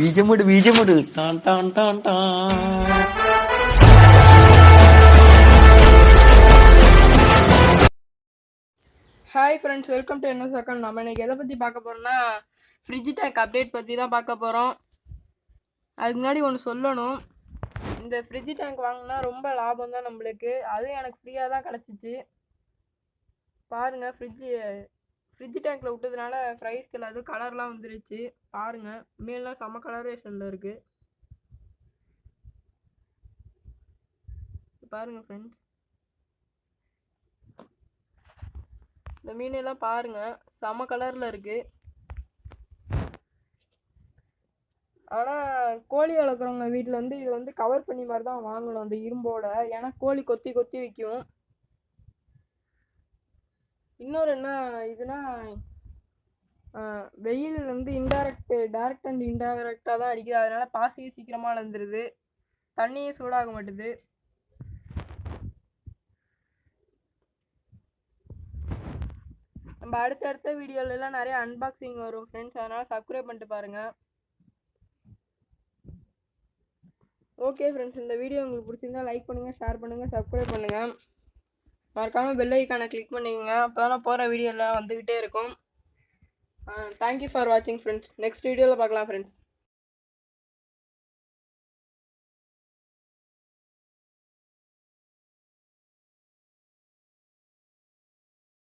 பீஜமுடு டான் டான் டான் டான். ஹாய் ஃப்ரெண்ட்ஸ், வெல்கம் டு என்ன செகண்ட். நம்ம இன்னைக்கு எதை பற்றி பார்க்க போகிறோம்னா ஃப்ரிட்ஜ் டேங்க் அப்டேட் பற்றி தான் பார்க்க போகிறோம். அதுக்கு முன்னாடி ஒன்று சொல்லணும். இந்த ஃப்ரிட்ஜ் டேங்க் வாங்கினா ரொம்ப லாபம் தான் நம்மளுக்கு. அதுவும் எனக்கு ஃப்ரீயாக தான் கிடச்சிச்சு. பாருங்கள், ஃப்ரிட்ஜ் டேங்க்கில் விட்டதுனால ப்ரைஸ்கள் அது கலர்லாம் வந்துருச்சு. பாருங்கள், மீன்லாம் செம்ம கலரேஷனில் இருக்குது. பாருங்கள் ஃப்ரெண்ட்ஸ், இந்த மீனெல்லாம் பாருங்க, செம கலர்ல இருக்கு. ஆனா கோழி வளர்க்குறவங்க வீட்டில் இது கவர் பண்ணி மாதிரி தான் வாங்கணும், அந்த இரும்போட. ஏன்னா கோழி கொத்தி கொத்தி வைக்கும். இன்னொரு என்ன இதுனா, வெயில் டைரக்ட் அண்ட் இன்டைரக்டாக தான் அடிக்குது. அதனால பாசியும் சீக்கிரமாக வந்துடுது, தண்ணியும் சூடாக மாட்டுது. நம்ம அடுத்தடுத்த வீடியோலலாம் நிறைய அன்பாக்சிங் வரும் ஃப்ரெண்ட்ஸ். அதனால் சப்ஸ்கிரைப் பண்ணிட்டு பாருங்கள். ஓகே ஃப்ரெண்ட்ஸ், இந்த வீடியோ உங்களுக்கு பிடிச்சிருந்தா லைக் பண்ணுங்கள், ஷேர் பண்ணுங்கள், சப்ஸ்கிரைப் பண்ணுங்கள். மறக்காமல் பெல் ஐக்கானை கிளிக் பண்ணிக்கோங்க. அப்போ தான் போகிற வீடியோலாம் வந்துக்கிட்டே இருக்கும். தேங்க்யூ ஃபார் வாட்சிங் ஃப்ரெண்ட்ஸ். நெக்ஸ்ட் வீடியோவில் பார்க்கலாம் ஃப்ரெண்ட்ஸ்.